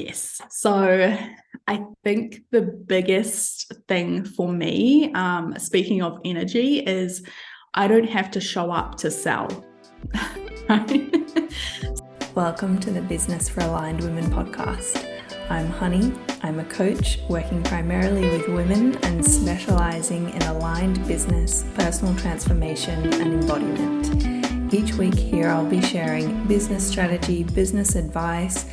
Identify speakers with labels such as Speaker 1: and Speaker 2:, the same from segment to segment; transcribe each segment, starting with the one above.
Speaker 1: Yes. So I think the biggest thing for me, speaking of energy, is I don't have to show up to sell.
Speaker 2: Welcome to the Business for Aligned Women podcast. I'm Honey. I'm a coach working primarily with women and specializing in aligned business, personal transformation, and embodiment. Each week here I'll be sharing business strategy, business advice,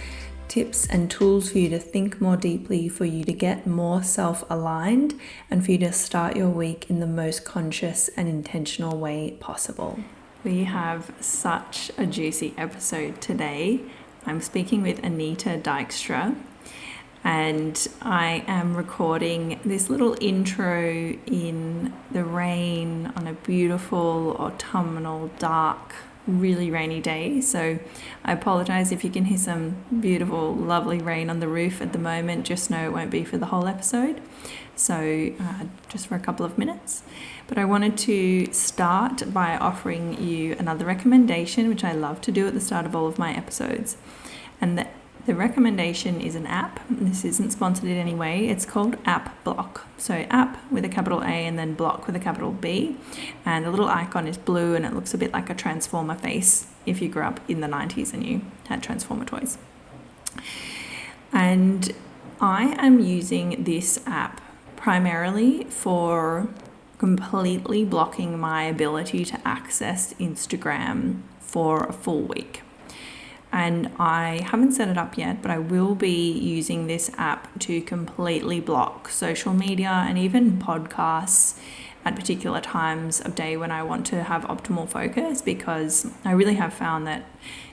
Speaker 2: tips and tools for you to think more deeply, for you to get more self-aligned, and for you to start your week in the most conscious and intentional way possible. We have such a juicy episode today. I'm speaking with Anita Dykstra, and I am recording this little intro in the rain on a beautiful autumnal, dark, really rainy day. So I apologize if you can hear some beautiful, lovely rain on the roof at the moment. Just know it won't be for the whole episode. So just for a couple of minutes. But I wanted to start by offering you another recommendation, which I love to do at the start of all of my episodes. And the recommendation is an app. This isn't sponsored in any way. It's called App Block. So app with a capital A and then block with a capital B. And the little icon is blue and it looks a bit like a Transformer face if you grew up in the 90s and you had Transformer toys. And I am using this app primarily for completely blocking my ability to access Instagram for a full week. And I haven't set it up yet, but I will be using this app to completely block social media and even podcasts at particular times of day when I want to have optimal focus, because I really have found that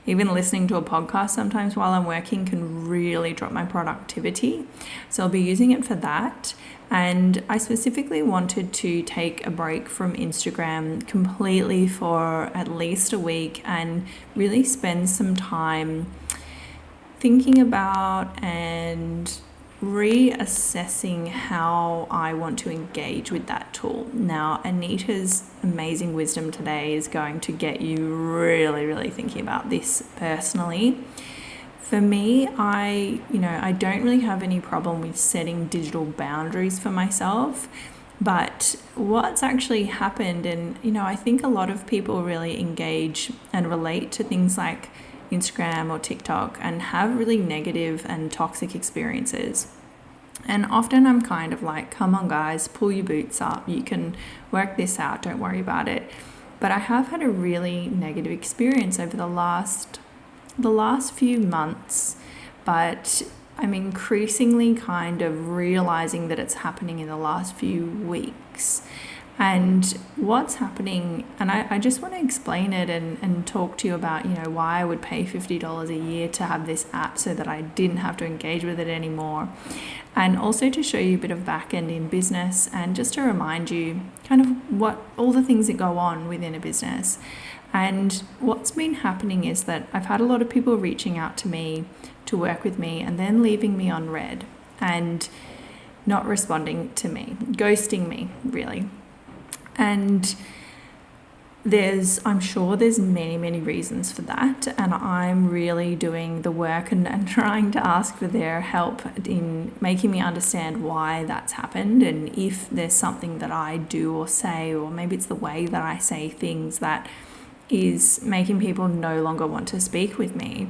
Speaker 2: even listening to a podcast sometimes while I'm working can really drop my productivity. So I'll be using it for that. And I specifically wanted to take a break from Instagram completely for at least a week and really spend some time thinking about and reassessing how I want to engage with that tool. Now, Anita's amazing wisdom today is going to get you really, really thinking about this personally. For me, I don't really have any problem with setting digital boundaries for myself, but what's actually happened, and I think a lot of people really engage and relate to things like Instagram or TikTok and have really negative and toxic experiences. And often I'm kind of like, come on guys, pull your boots up, you can work this out, don't worry about it. But I have had a really negative experience over the last few months, but I'm increasingly kind of realizing that it's happening in the last few weeks. And what's happening, and I just want to explain it and talk to you about, why I would pay $50 a year to have this app so that I didn't have to engage with it anymore. And also to show you a bit of back end in business and just to remind you kind of what all the things that go on within a business. And what's been happening is that I've had a lot of people reaching out to me to work with me and then leaving me on red and not responding to me, ghosting me, really. And I'm sure there's many, many reasons for that. And I'm really doing the work and trying to ask for their help in making me understand why that's happened, and if there's something that I do or say, or maybe it's the way that I say things that is making people no longer want to speak with me.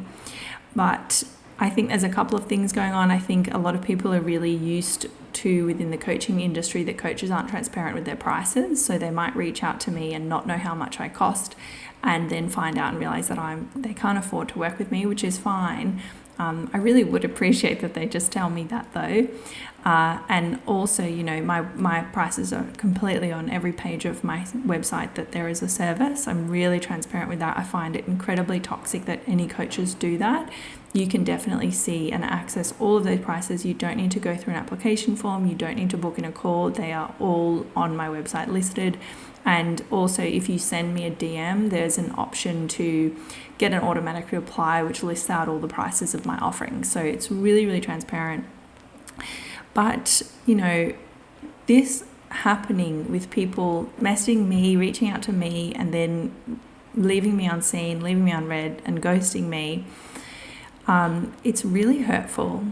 Speaker 2: But I think there's a couple of things going on. I think a lot of people are really used to, within the coaching industry, that coaches aren't transparent with their prices. So they might reach out to me and not know how much I cost, and then find out and realize that they can't afford to work with me, which is fine. I really would appreciate that they just tell me that though. And also, my prices are completely on every page of my website that there is a service. I'm really transparent with that. I find it incredibly toxic that any coaches do that. You can definitely see and access all of those prices. You don't need to go through an application form. You don't need to book in a call. They are all on my website listed. And also, if you send me a DM, there's an option to get an automatic reply, which lists out all the prices of my offerings. So it's really, really transparent. But, this happening with people messaging me, reaching out to me, and then leaving me unseen, leaving me unread, and ghosting me, it's really hurtful.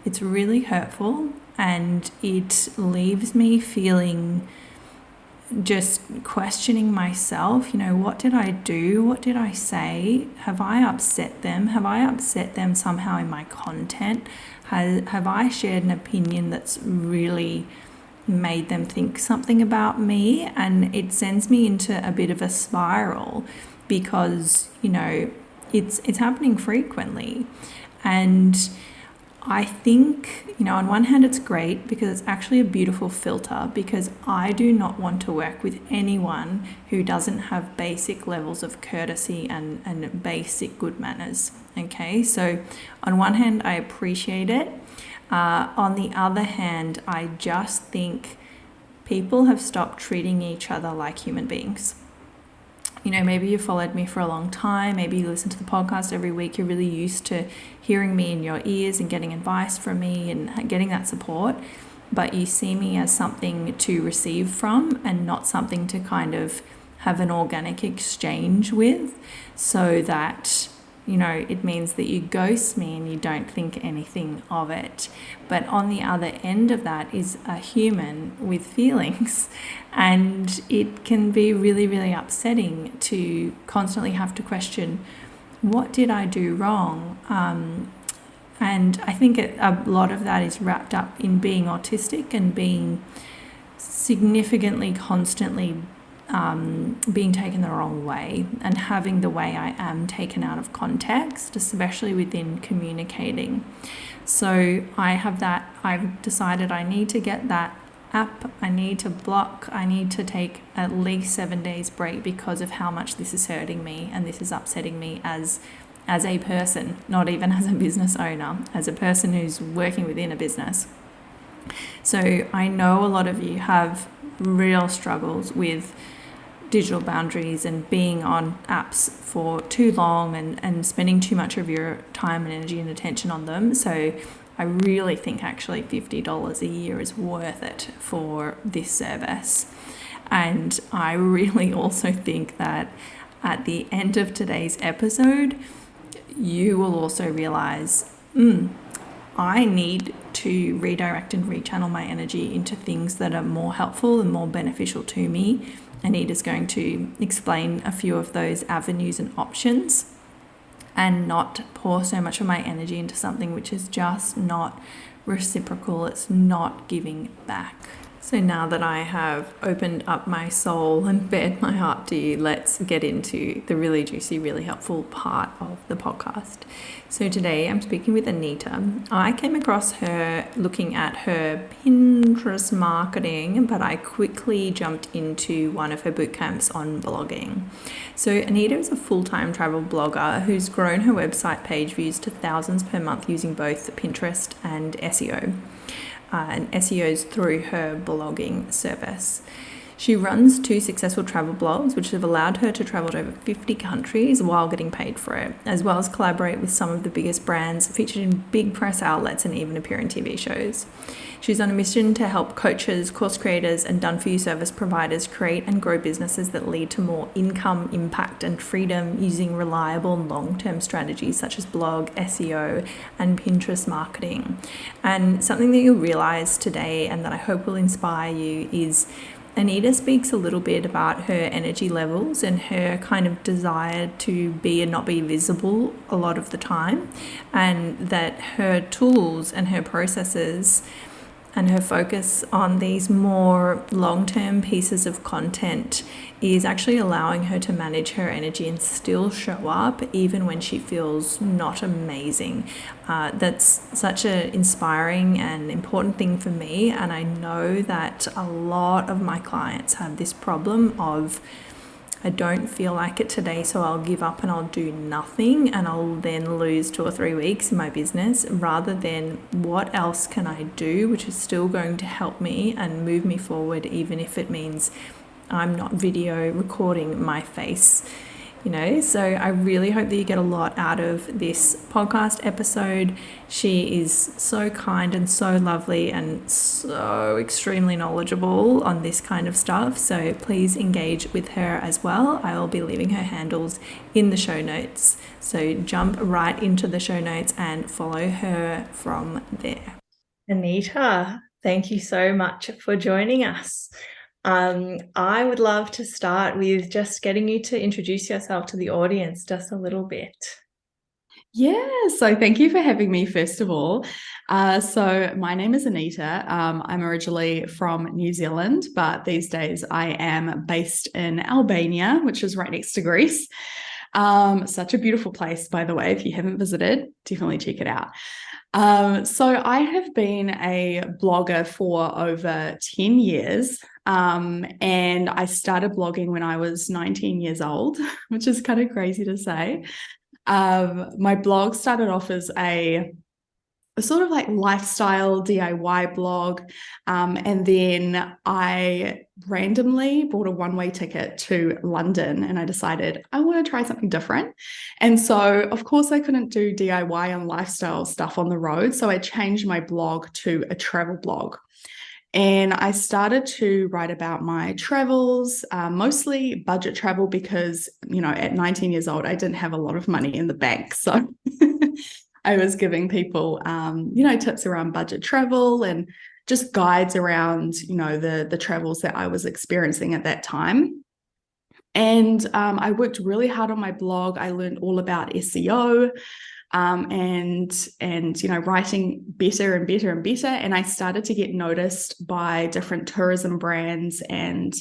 Speaker 2: It's really hurtful, and it leaves me feeling, just questioning myself. What did I do? What did I say? Have I upset them? Have I upset them somehow in my content? Have I shared an opinion that's really made them think something about me? And it sends me into a bit of a spiral because, it's happening frequently. And I think, on one hand, it's great because it's actually a beautiful filter, because I do not want to work with anyone who doesn't have basic levels of courtesy and basic good manners. Okay, so on one hand, I appreciate it. On the other hand, I just think people have stopped treating each other like human beings. Maybe you followed me for a long time, maybe you listen to the podcast every week, you're really used to hearing me in your ears and getting advice from me and getting that support, but you see me as something to receive from and not something to kind of have an organic exchange with, so that it means that you ghost me and you don't think anything of it. But on the other end of that is a human with feelings, and it can be really, really upsetting to constantly have to question, what did I do wrong? And I think a lot of that is wrapped up in being autistic and being significantly, constantly being taken the wrong way and having the way I am taken out of context, especially within communicating. So I've decided I need to get that app, I need to block, I need to take at least 7 days break because of how much this is hurting me and this is upsetting me as a person, not even as a business owner, as a person who's working within a business. So I know a lot of you have real struggles with digital boundaries and being on apps for too long and spending too much of your time and energy and attention on them. So I really think actually $50 a year is worth it for this service. And I really also think that at the end of today's episode, you will also realize, I need to redirect and rechannel my energy into things that are more helpful and more beneficial to me. Anita's going to explain a few of those avenues and options, and not pour so much of my energy into something which is just not reciprocal. It's not giving back. So now that I have opened up my soul and bared my heart to you, let's get into the really juicy, really helpful part of the podcast. So today I'm speaking with Anita. I came across her looking at her Pinterest marketing, but I quickly jumped into one of her boot camps on blogging. So Anita is a full-time travel blogger who's grown her website page views to thousands per month using both Pinterest and SEO. And SEOs through her blogging service. She runs 2 successful travel blogs, which have allowed her to travel to over 50 countries while getting paid for it, as well as collaborate with some of the biggest brands, featured in big press outlets and even appear in TV shows. She's on a mission to help coaches, course creators, and done-for-you service providers create and grow businesses that lead to more income, impact, and freedom using reliable long-term strategies such as blog, SEO, and Pinterest marketing. And something that you'll realize today, and that I hope will inspire you, is Anita speaks a little bit about her energy levels and her kind of desire to be and not be visible a lot of the time, and that her tools and her processes and her focus on these more long-term pieces of content is actually allowing her to manage her energy and still show up even when she feels not amazing. That's such an inspiring and important thing for me, and I know that a lot of my clients have this problem of, I don't feel like it today, so I'll give up and I'll do nothing, and I'll then lose 2 or 3 weeks in my business, rather than what else can I do which is still going to help me and move me forward, even if it means I'm not video recording my face So I really hope that you get a lot out of this podcast episode. She is so kind and so lovely and so extremely knowledgeable on this kind of stuff. So please engage with her as well. I will be leaving her handles in the show notes. So jump right into the show notes and follow her from there. Anita, thank you so much for joining us. I would love to start with just getting you to introduce yourself to the audience just a little bit.
Speaker 1: Yeah, so thank you for having me, first of all. So my name is Anita. I'm originally from New Zealand, but these days I am based in Albania, which is right next to Greece. Such a beautiful place, by the way. If you haven't visited, definitely check it out. So I have been a blogger for over 10 years. And I started blogging when I was 19 years old, which is kind of crazy to say. My blog started off as a sort of like lifestyle DIY blog. And then I randomly bought a one-way ticket to London and I decided I want to try something different. And so, of course, I couldn't do DIY and lifestyle stuff on the road. So I changed my blog to a travel blog. And I started to write about my travels, mostly budget travel because, at 19 years old, I didn't have a lot of money in the bank. So I was giving people, tips around budget travel and just guides around, the travels that I was experiencing at that time. And I worked really hard on my blog. I learned all about SEO, and writing better and better and better. And I started to get noticed by different tourism brands and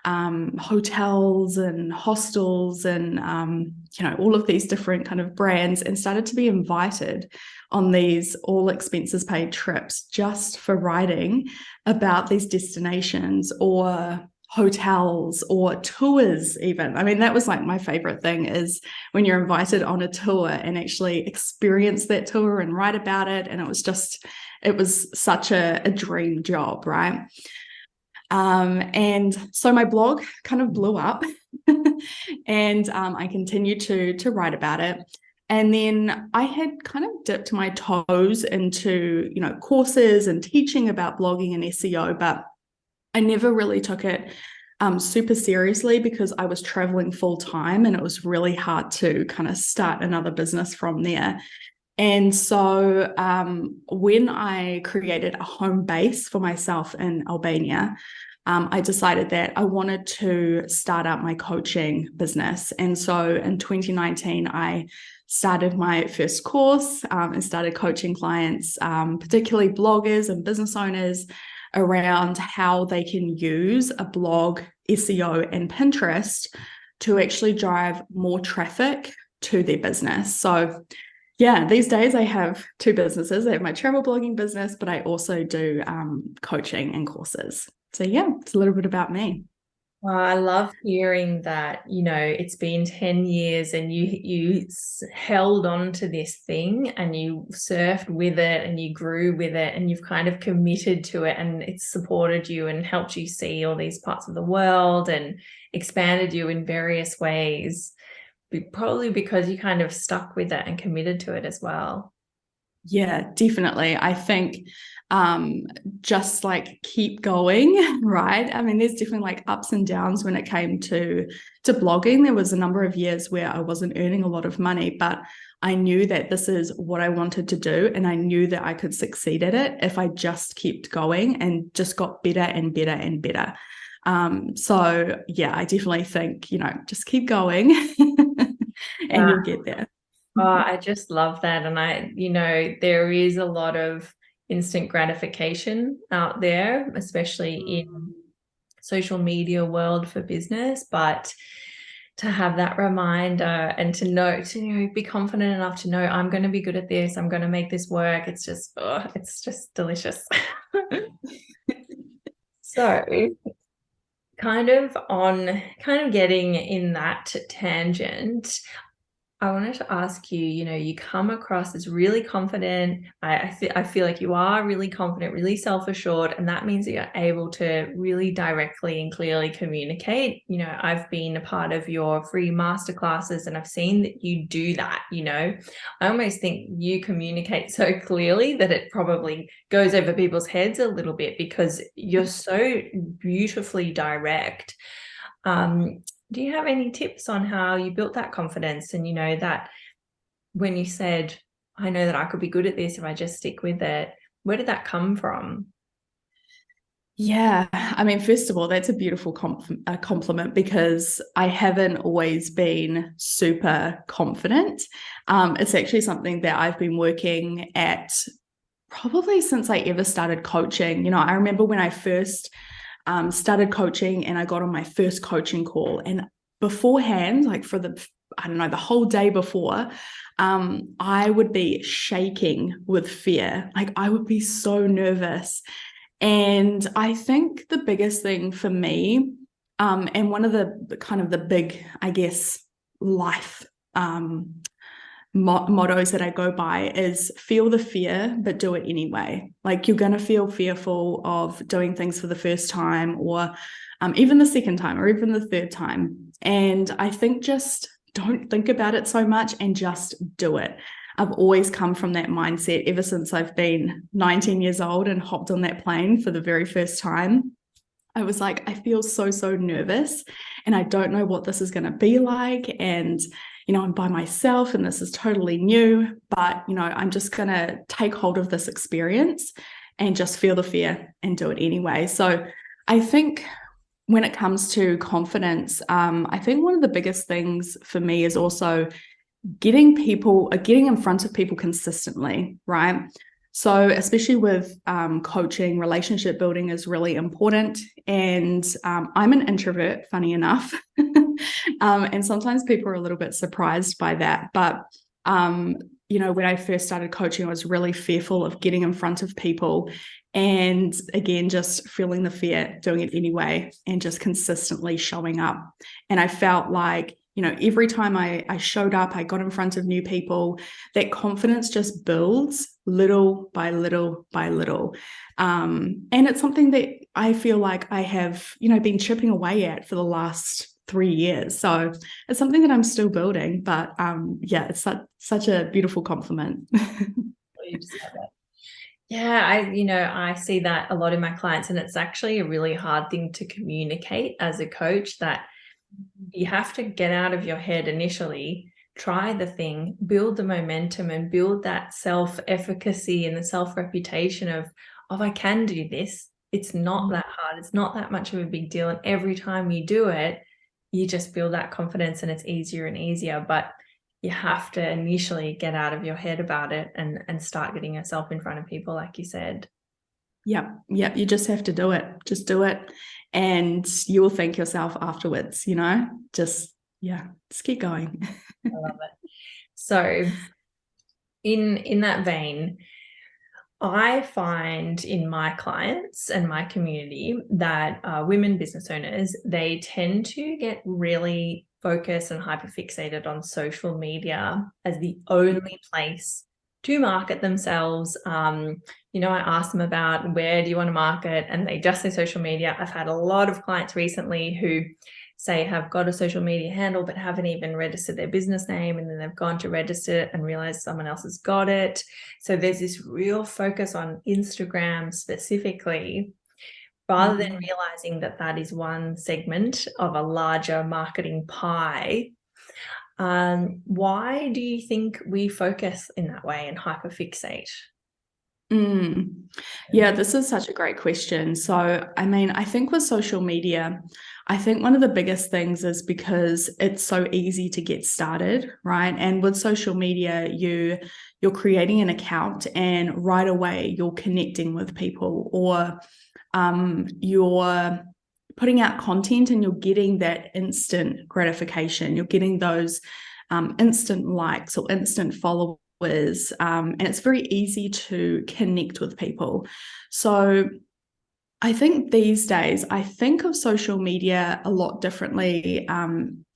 Speaker 1: hotels and hostels and all of these different kind of brands, and started to be invited on these all expenses paid trips just for writing about these destinations or hotels or tours even. I mean, that was like my favorite thing, is when you're invited on a tour and actually experience that tour and write about it. And it was such a dream job, right? And so my blog kind of blew up and I continued to write about it. And then I had kind of dipped my toes into, courses and teaching about blogging and SEO, but I never really took it super seriously because I was traveling full time and it was really hard to kind of start another business from there. And so when I created a home base for myself in Albania, I decided that I wanted to start up my coaching business. And so in 2019, I started my first course and started coaching clients, particularly bloggers and business owners, around how they can use a blog, SEO, and Pinterest to actually drive more traffic to their business. So yeah, these days I have two businesses. I have my travel blogging business, but I also do coaching and courses. So yeah, it's a little bit about me.
Speaker 2: Well, I love hearing that, it's been 10 years and you held on to this thing and you surfed with it and you grew with it and you've kind of committed to it and it's supported you and helped you see all these parts of the world and expanded you in various ways, probably because you kind of stuck with it and committed to it as well.
Speaker 1: Yeah, definitely. I think just like keep going, right? I mean, there's definitely like ups and downs when it came to blogging. There was a number of years where I wasn't earning a lot of money, but I knew that this is what I wanted to do, and I knew that I could succeed at it if I just kept going and just got better and better and better. So yeah, I definitely think, just keep going and you'll get there.
Speaker 2: Oh, I just love that. And there is a lot of instant gratification out there, especially in social media world for business, but to have that reminder and to be confident enough to know I'm going to be good at this, I'm going to make this work. It's just delicious. So kind of getting in that tangent, I wanted to ask you, you come across as really confident. I feel like you are really confident, really self-assured, and that means that you're able to really directly and clearly communicate. I've been a part of your free masterclasses and I've seen that you do that. I almost think you communicate so clearly that it probably goes over people's heads a little bit because you're so beautifully direct. Do you have any tips on how you built that confidence? And that when you said, I know that I could be good at this if I just stick with it, where did that come from?
Speaker 1: Yeah, I mean, first of all, that's a beautiful compliment because I haven't always been super confident. It's actually something that I've been working at probably since I ever started coaching. I remember when I first started coaching and I got on my first coaching call, and beforehand, like for the whole day before, I would be shaking with fear. Like I would be so nervous. And I think the biggest thing for me, and one of the kind of the big, I guess, life mottos that I go by is feel the fear, but do it anyway. Like you're going to feel fearful of doing things for the first time or even the second time or even the third time. And I think just don't think about it so much and just do it. I've always come from that mindset ever since I've been 19 years old and hopped on that plane for the very first time. I was like, I feel so, so nervous and I don't know what this is going to be like. And, I'm by myself and this is totally new, but, I'm just going to take hold of this experience and just feel the fear and do it anyway. So I think when it comes to confidence, I think one of the biggest things for me is also getting in front of people consistently, right? So especially with coaching, relationship building is really important. And I'm an introvert, funny enough. And sometimes people are a little bit surprised by that. But, when I first started coaching, I was really fearful of getting in front of people. And again, just feeling the fear, doing it anyway, and just consistently showing up. And I felt like, every time I showed up, I got in front of new people, that confidence just builds little by little by little. And it's something that I feel like I have, been chipping away at for the last 3 years. So it's something that I'm still building, but yeah, it's such a beautiful compliment.
Speaker 2: Yeah, I see that a lot in my clients, and it's actually a really hard thing to communicate as a coach, that you have to get out of your head initially, try the thing, build the momentum and build that self-efficacy and the self-reputation of I can do this. It's not that hard. It's not that much of a big deal. And every time you do it, you just build that confidence and it's easier and easier. But you have to initially get out of your head about it and start getting yourself in front of people, like you said.
Speaker 1: Yep. You just have to do it. Just do it. And you will thank yourself afterwards, just keep going.
Speaker 2: I love it. So in that vein, I find in my clients and my community that women business owners, they tend to get really focused and hyperfixated on social media as the only place to market themselves. I ask them about where do you want to market, and they just say social media. I've had a lot of clients recently who say have got a social media handle but haven't even registered their business name, and then they've gone to register it and realized someone else has got it. So there's this real focus on Instagram specifically, rather than realizing that that is one segment of a larger marketing pie. Why do you think we focus in that way and hyperfixate?
Speaker 1: Yeah, this is such a great question. So, I mean, I think with social media, I think one of the biggest things is because it's so easy to get started, right? And with social media, you're creating an account and right away you're connecting with people, or you're putting out content and you're getting that instant gratification. You're getting those instant likes or instant followers. And it's very easy to connect with people. So I think these days, I think of social media a lot differently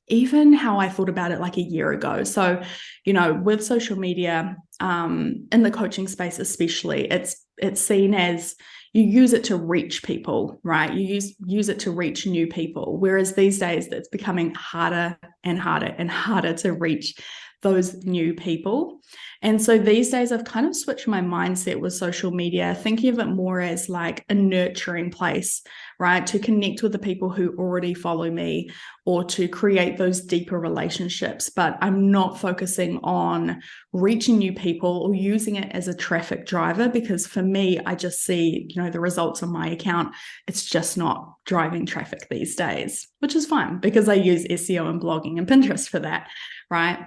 Speaker 1: even how I thought about it like a year ago. So, with social media, in the coaching space especially, it's seen as you use it to reach people, right? You use it to reach new people. Whereas these days it's becoming harder and harder and harder to reach those new people. And so these days I've kind of switched my mindset with social media, thinking of it more as like a nurturing place, right? To connect with the people who already follow me or to create those deeper relationships. But I'm not focusing on reaching new people or using it as a traffic driver, because for me, I just see, the results on my account. It's just not driving traffic these days, which is fine because I use SEO and blogging and Pinterest for that, right?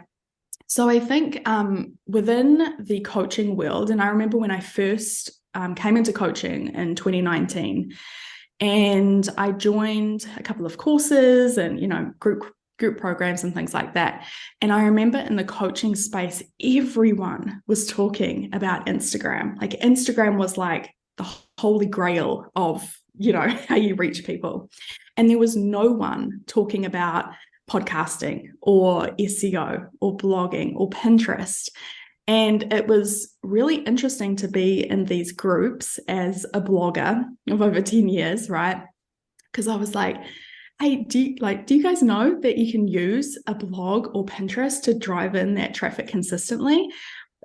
Speaker 1: So I think within the coaching world, and I remember when I first came into coaching in 2019, and I joined a couple of courses and, group programs and things like that. And I remember in the coaching space, everyone was talking about Instagram. Like Instagram was like the holy grail of, how you reach people. And there was no one talking about podcasting or SEO or blogging or Pinterest. And it was really interesting to be in these groups as a blogger of over 10 years, right? Because I was like, hey, do you guys know that you can use a blog or Pinterest to drive in that traffic consistently?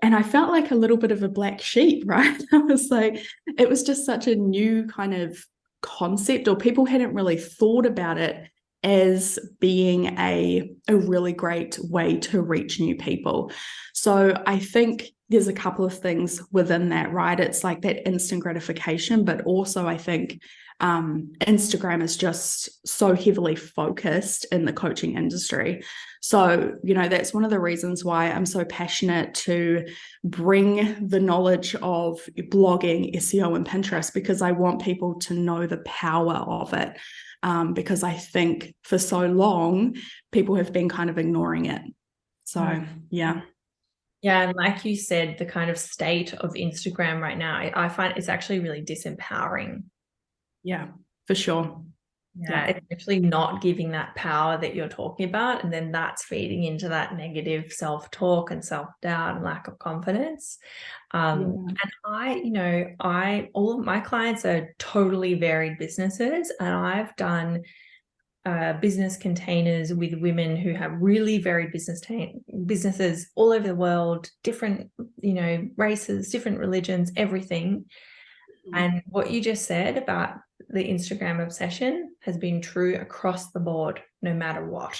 Speaker 1: And I felt like a little bit of a black sheep, right? I was like, it was just such a new kind of concept, or people hadn't really thought about it as being a really great way to reach new people. So I think there's a couple of things within that, right? It's like that instant gratification, but also I think Instagram is just so heavily focused in the coaching industry. So, that's one of the reasons why I'm so passionate to bring the knowledge of blogging, SEO, and Pinterest, because I want people to know the power of it. Because I think for so long, people have been kind of ignoring it. So, yeah.
Speaker 3: Yeah, and like you said, the kind of state of Instagram right now, I find it's actually really disempowering.
Speaker 1: Yeah, for sure.
Speaker 3: Yeah, it's actually not giving that power that you're talking about. And then that's feeding into that negative self-talk and self-doubt and lack of confidence. And all of my clients are totally varied businesses. And I've done business containers with women who have really varied businesses all over the world, different, races, different religions, everything. And what you just said about the Instagram obsession has been true across the board, no matter what.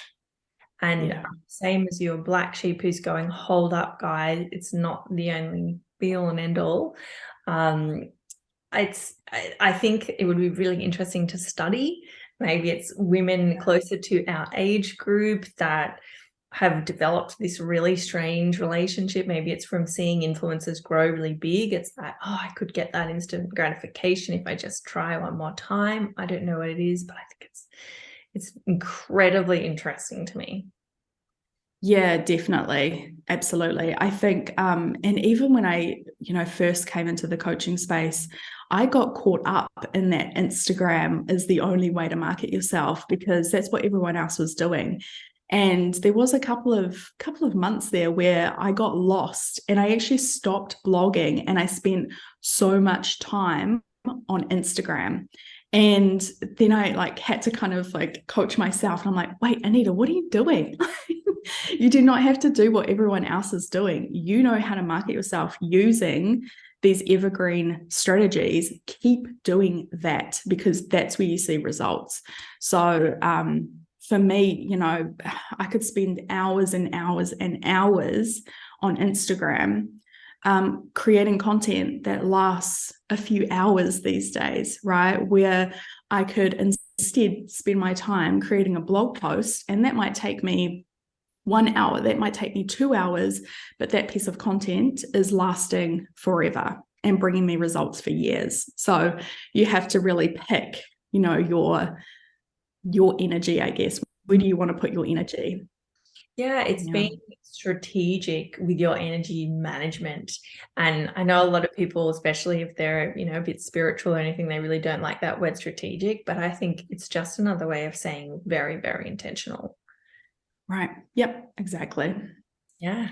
Speaker 3: And same as your black sheep who's going, hold up, guys, it's not the only be all and end all. I think it would be really interesting to study. Maybe it's women closer to our age group that have developed this really strange relationship. Maybe it's from seeing influencers grow really big. It's that, I could get that instant gratification if I just try one more time. I don't know what it is, but I think it's incredibly interesting to me.
Speaker 1: Yeah, definitely. Absolutely. I think, and even when I, first came into the coaching space, I got caught up in that Instagram is the only way to market yourself because that's what everyone else was doing. And there was a couple of months there where I got lost and I actually stopped blogging and I spent so much time on Instagram. And then I had to kind of coach myself. And I'm like, wait, Anita, what are you doing? You do not have to do what everyone else is doing. You know how to market yourself using these evergreen strategies. Keep doing that because that's where you see results. So for me, I could spend hours and hours and hours on Instagram creating content that lasts a few hours these days, right? Where I could instead spend my time creating a blog post, and that might take me 1 hour, that might take me 2 hours, but that piece of content is lasting forever and bringing me results for years. So you have to really pick, your energy, I guess. Where do you want to put your energy?
Speaker 3: Yeah, it's being strategic with your energy management. And I know a lot of people, especially if they're, a bit spiritual or anything, they really don't like that word strategic, but I think it's just another way of saying very, very intentional.
Speaker 1: Right. Yep, exactly.
Speaker 3: Yeah,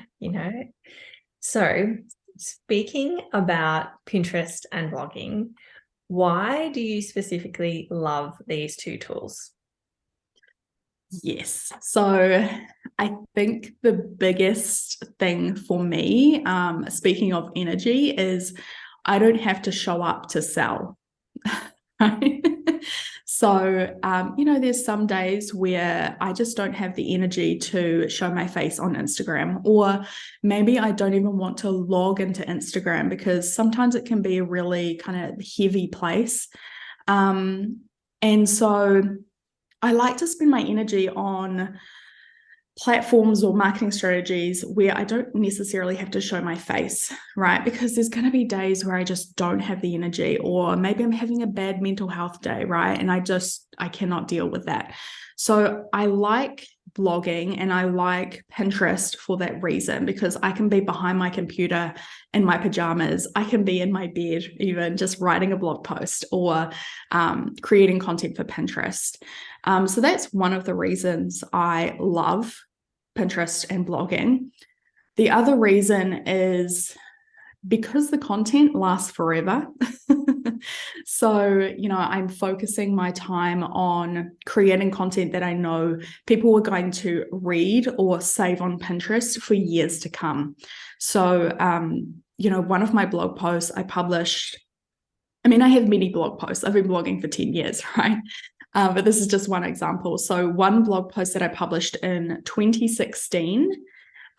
Speaker 3: So speaking about Pinterest and blogging, why do you specifically love these two tools?
Speaker 1: Yes. So I think the biggest thing for me, speaking of energy, is I don't have to show up to sell. Right? So, there's some days where I just don't have the energy to show my face on Instagram, or maybe I don't even want to log into Instagram because sometimes it can be a really kind of heavy place. And so I like to spend my energy on platforms or marketing strategies where I don't necessarily have to show my face, right? Because there's going to be days where I just don't have the energy, or maybe I'm having a bad mental health day, right? And I cannot deal with that. So I like blogging and I like Pinterest for that reason, because I can be behind my computer in my pajamas. I can be in my bed, even just writing a blog post or creating content for Pinterest. So that's one of the reasons I love Pinterest and blogging. The other reason is because the content lasts forever. So, I'm focusing my time on creating content that I know people are going to read or save on Pinterest for years to come. So, one of my blog posts I published, I have many blog posts. I've been blogging for 10 years, right? But this is just one example. So one blog post that I published in 2016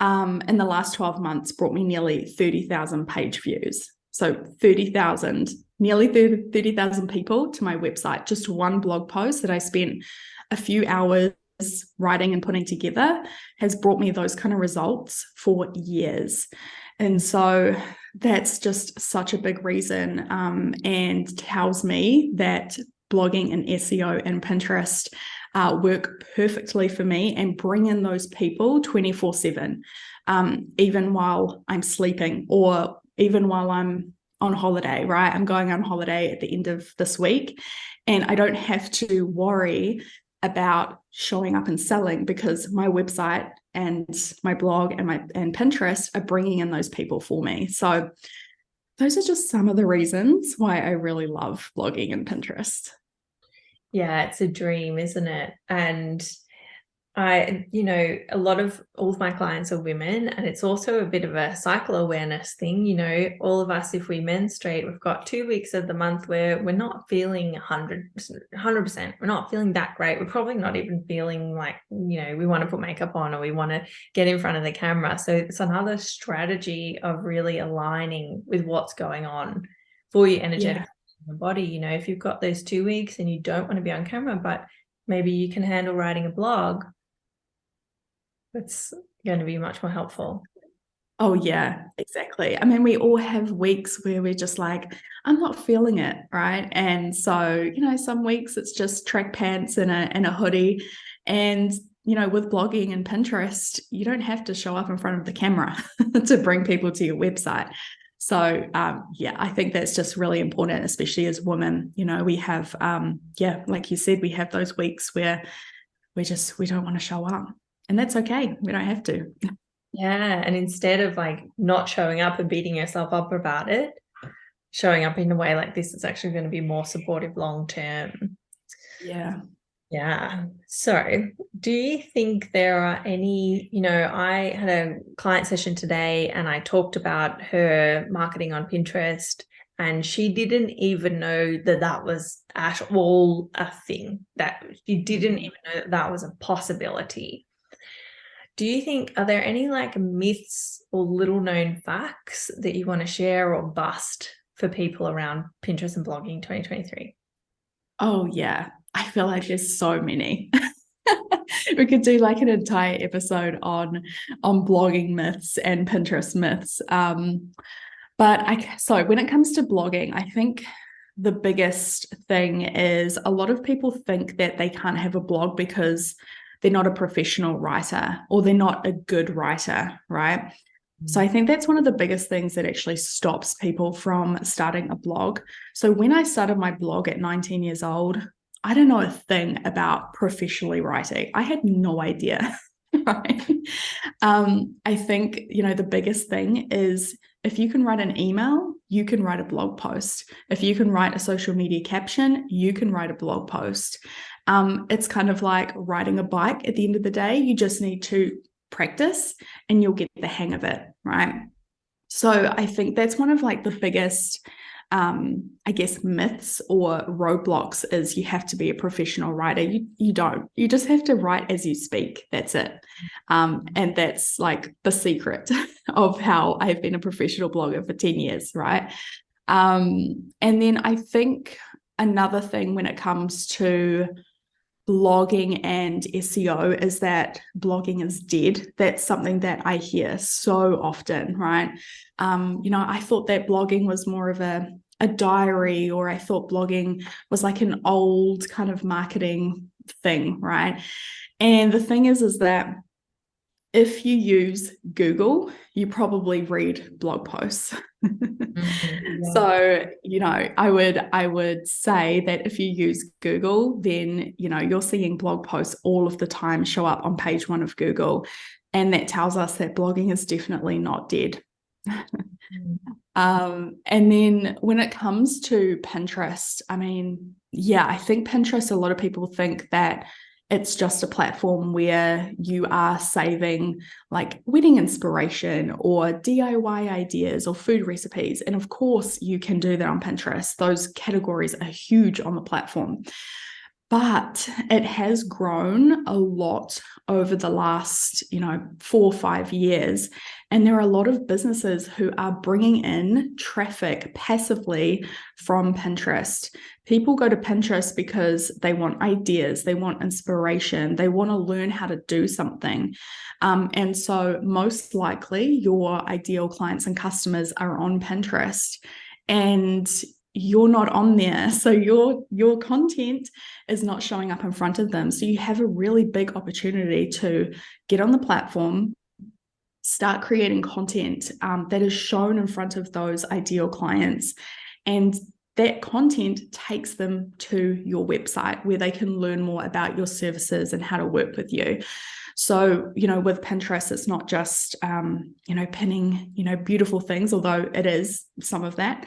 Speaker 1: in the last 12 months brought me nearly 30,000 page views. So 30,000, nearly 30,000 people to my website. Just one blog post that I spent a few hours writing and putting together has brought me those kind of results for years. And so that's just such a big reason, and tells me that blogging and SEO and Pinterest work perfectly for me and bring in those people 24/7, even while I'm sleeping or even while I'm on holiday, right? I'm going on holiday at the end of this week, and I don't have to worry about showing up and selling because my website and my blog and Pinterest are bringing in those people for me. So those are just some of the reasons why I really love blogging and Pinterest.
Speaker 3: Yeah, it's a dream, isn't it? And all of my clients are women, and it's also a bit of a cycle awareness thing. All of us, if we menstruate, we've got 2 weeks of the month where we're not feeling 100%. We're not feeling that great. We're probably not even feeling like, we want to put makeup on or we want to get in front of the camera. So it's another strategy of really aligning with what's going on for you energetically in the body. If you've got those 2 weeks and you don't want to be on camera, but maybe you can handle writing a blog, it's going to be much more helpful.
Speaker 1: Oh, yeah, exactly. We all have weeks where we're just like, I'm not feeling it, right? And so, some weeks it's just track pants and a hoodie. And, with blogging and Pinterest, you don't have to show up in front of the camera to bring people to your website. So, I think that's just really important, especially as women. We have, like you said, we have those weeks where we don't want to show up. And that's okay. We don't have to.
Speaker 3: Yeah. And instead of not showing up and beating yourself up about it, showing up in a way like this is actually going to be more supportive long term.
Speaker 1: Yeah.
Speaker 3: Yeah. So do you think there are any, I had a client session today and I talked about her marketing on Pinterest, and she didn't even know that was at all a thing, that she didn't even know that was a possibility. Do you think, are there any myths or little known facts that you want to share or bust for people around Pinterest and blogging 2023?
Speaker 1: Oh, yeah. I feel like there's so many. We could do an entire episode on blogging myths and Pinterest myths. So when it comes to blogging, I think the biggest thing is a lot of people think that they can't have a blog because they're not a professional writer or they're not a good writer, right? So I think that's one of the biggest things that actually stops people from starting a blog. So when I started my blog at 19 years old, I don't know a thing about professionally writing. I had no idea. Right. I think, the biggest thing is if you can write an email, you can write a blog post. If you can write a social media caption, you can write a blog post. It's kind of like riding a bike at the end of the day. You just need to practice and you'll get the hang of it, right? So I think that's one of like the biggest, I guess, myths or roadblocks is you have to be a professional writer. You don't. You just have to write as you speak. That's it. And that's like the secret of how I've been a professional blogger for 10 years, right? And then I think another thing when it comes to blogging and SEO is that blogging is dead. That's something that I hear so often, right? I thought that blogging was more of a diary, or I thought blogging was like an old kind of marketing thing, right? And the thing is that if you use Google, you probably read blog posts.
Speaker 3: Yeah.
Speaker 1: So, I would say that if you use Google, then, you're seeing blog posts all of the time show up on page 1 of Google. And that tells us that blogging is definitely not dead. And then when it comes to Pinterest, I mean, yeah, I think Pinterest, a lot of people think that it's just a platform where you are saving like wedding inspiration or DIY ideas or food recipes. And of course, you can do that on Pinterest. Those categories are huge on the platform. But it has grown a lot over the last, 4 or 5 years. And there are a lot of businesses who are bringing in traffic passively from Pinterest. People go to Pinterest because they want ideas, they want inspiration, they want to learn how to do something. And so most likely your ideal clients and customers are on Pinterest. And you're not on there. So your content is not showing up in front of them. So you have a really big opportunity to get on the platform, start creating content that is shown in front of those ideal clients. And that content takes them to your website where they can learn more about your services and how to work with you. So, with Pinterest, it's not just, pinning, beautiful things, although it is some of that.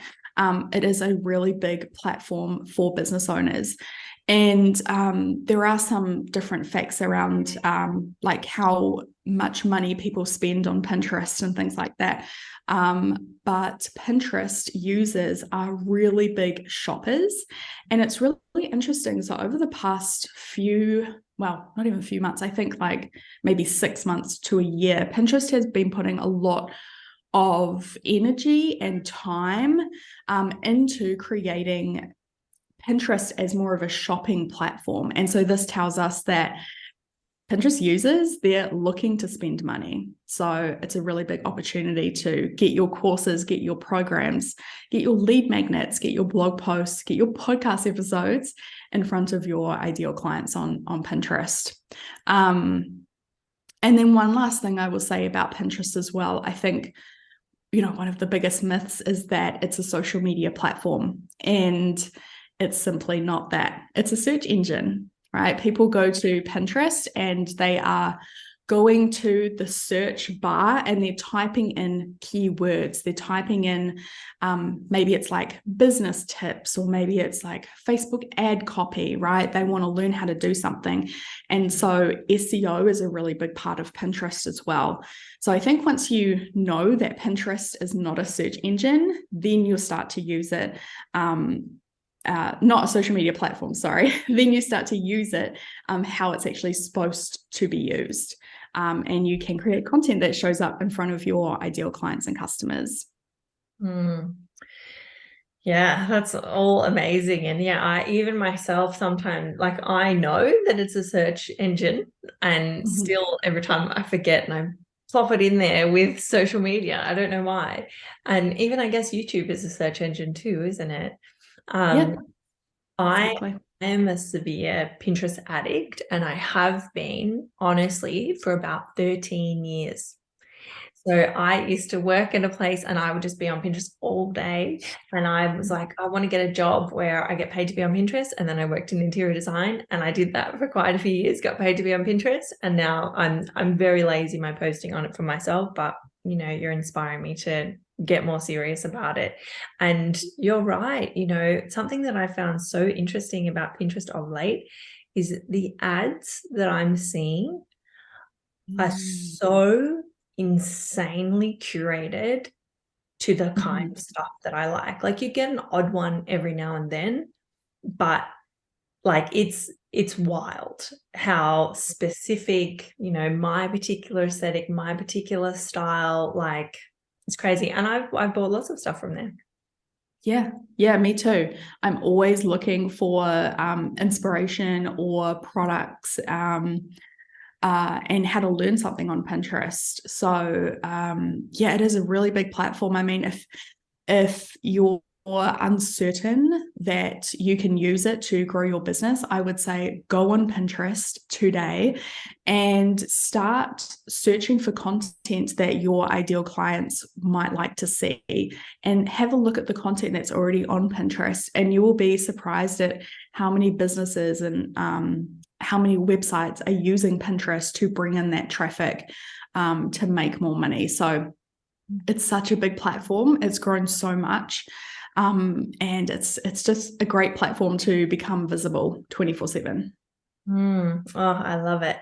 Speaker 1: It is a really big platform for business owners. And there are some different facts around like how much money people spend on Pinterest and things like that. But Pinterest users are really big shoppers. And it's really interesting. So over the past not even a few months, I think like maybe 6 months to a year, Pinterest has been putting a lot of energy and time into creating Pinterest as more of a shopping platform. And so this tells us that Pinterest users, they're looking to spend money. So it's a really big opportunity to get your courses, get your programs, get your lead magnets, get your blog posts, get your podcast episodes in front of your ideal clients on Pinterest. And then one last thing I will say about Pinterest as well, I think, one of the biggest myths is that it's a social media platform, and it's simply not that. It's a search engine, right? People go to Pinterest and they are going to the search bar and they're typing in keywords. They're typing in, maybe it's like business tips, or maybe it's like Facebook ad copy, right? They want to learn how to do something. And so SEO is a really big part of Pinterest as well. So I think once you know that Pinterest is not a search engine, then you'll start to use it. Not a social media platform, sorry, then you start to use it how it's actually supposed to be used. And you can create content that shows up in front of your ideal clients and customers.
Speaker 3: Yeah, that's all amazing. And yeah, I even myself sometimes, like, I know that it's a search engine, and still every time I forget and I plop it in there with social media. I don't know why. And even I guess YouTube is a search engine too, isn't it?
Speaker 1: Yeah, exactly.
Speaker 3: I am a severe Pinterest addict, and I have been honestly for about 13 years. So I used to work in a place and I would just be on Pinterest all day. And I was like, I want to get a job where I get paid to be on Pinterest. And then I worked in interior design and I did that for quite a few years, got paid to be on Pinterest. And now I'm very lazy in my posting on it for myself, but you're inspiring me to get more serious about it. And you're right. Something that I found so interesting about Pinterest of late is the ads that I'm seeing are so insanely curated to the kind of stuff that I like. Like you get an odd one every now and then, but like it's wild how specific, my particular aesthetic, my particular style, like it's crazy. And I've bought lots of stuff from there.
Speaker 1: Yeah, me too. I'm always looking for inspiration or products and how to learn something on Pinterest. So it is a really big platform. I mean, if you're uncertain that you can use it to grow your business, I would say go on Pinterest today and start searching for content that your ideal clients might like to see, and have a look at the content that's already on Pinterest, and you will be surprised at how many businesses and how many websites are using Pinterest to bring in that traffic to make more money. So it's such a big platform. It's grown so much. And it's just a great platform to become visible 24/7.
Speaker 3: Oh, I love it.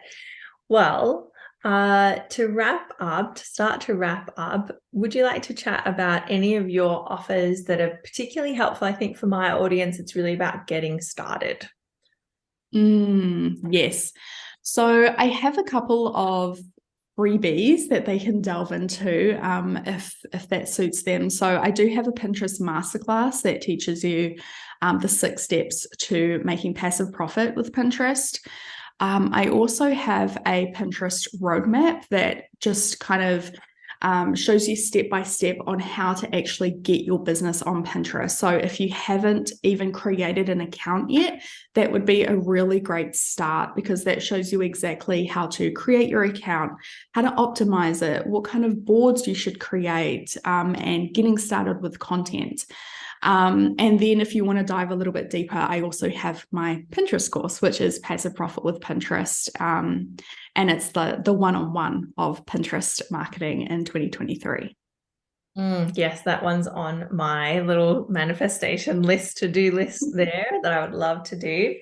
Speaker 3: Well, to start to wrap up, would you like to chat about any of your offers that are particularly helpful? I think for my audience, it's really about getting started.
Speaker 1: Yes. So I have a couple of freebies that they can delve into if that suits them. So I do have a Pinterest masterclass that teaches you the 6 steps to making passive profit with Pinterest. I also have a Pinterest roadmap that just kind of shows you step by step on how to actually get your business on Pinterest. So if you haven't even created an account yet, that would be a really great start, because that shows you exactly how to create your account, how to optimize it, what kind of boards you should create, and getting started with content. And then if you want to dive a little bit deeper, I also have my Pinterest course, which is Passive Profit with Pinterest. And it's the one-on-one of Pinterest marketing in 2023.
Speaker 3: Yes, that one's on my little manifestation list, to-do list there that I would love to do.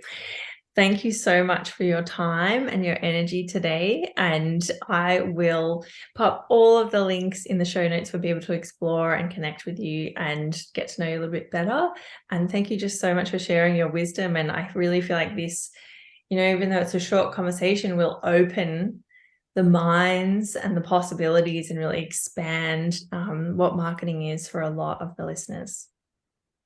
Speaker 3: Thank you so much for your time and your energy today. And I will pop all of the links in the show notes for people to explore and connect with you and get to know you a little bit better. And thank you just so much for sharing your wisdom. And I really feel like this, even though it's a short conversation, will open the minds and the possibilities and really expand what marketing is for a lot of the listeners.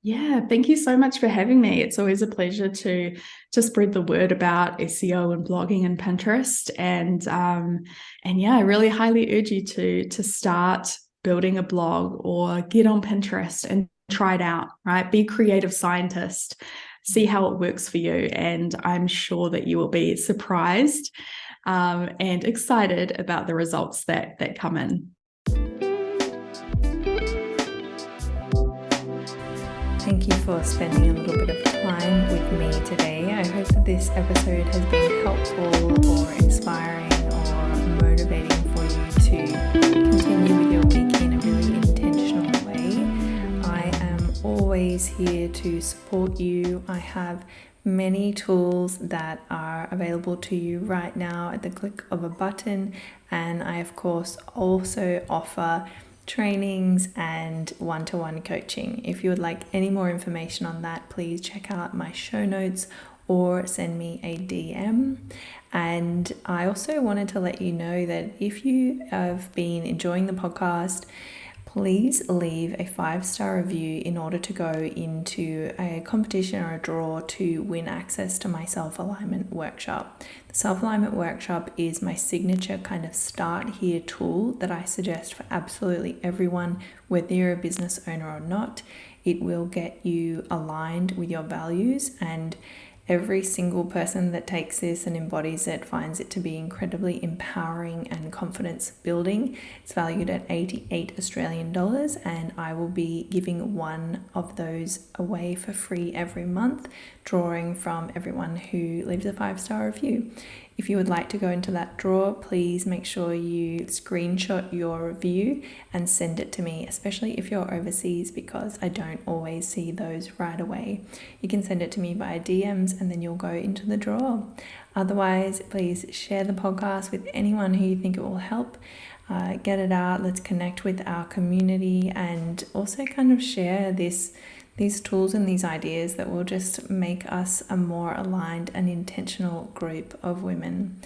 Speaker 1: Yeah, thank you so much for having me. It's always a pleasure to spread the word about SEO and blogging and Pinterest. And I really highly urge you to start building a blog or get on Pinterest and try it out, right? Be a creative scientist, see how it works for you. And I'm sure that you will be surprised and excited about the results that come in.
Speaker 2: Thank you for spending a little bit of time with me today. I hope that this episode has been helpful or inspiring or motivating for you to continue with your week in a really intentional way. I am always here to support you. I have many tools that are available to you right now at the click of a button, and I of course also offer trainings and one-to-one coaching. If you would like any more information on that, please check out my show notes or send me a DM. And I also wanted to let you know that if you have been enjoying the podcast, please leave a 5-star review in order to go into a competition or a draw to win access to my self-alignment workshop. The self-alignment workshop is my signature kind of start here tool that I suggest for absolutely everyone, whether you're a business owner or not. It will get you aligned with your values and Every single person that takes this and embodies it finds it to be incredibly empowering and confidence building. It's valued at 88 Australian dollars, and I will be giving one of those away for free every month, drawing from everyone who leaves a 5-star review. If you would like to go into that draw, please make sure you screenshot your review and send it to me, especially if you're overseas, because I don't always see those right away. You can send it to me via DMs and then you'll go into the draw. Otherwise, please share the podcast with anyone who you think it will help. Get it out. Let's connect with our community and also kind of share these tools and these ideas that will just make us a more aligned and intentional group of women.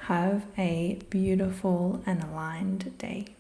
Speaker 2: Have a beautiful and aligned day.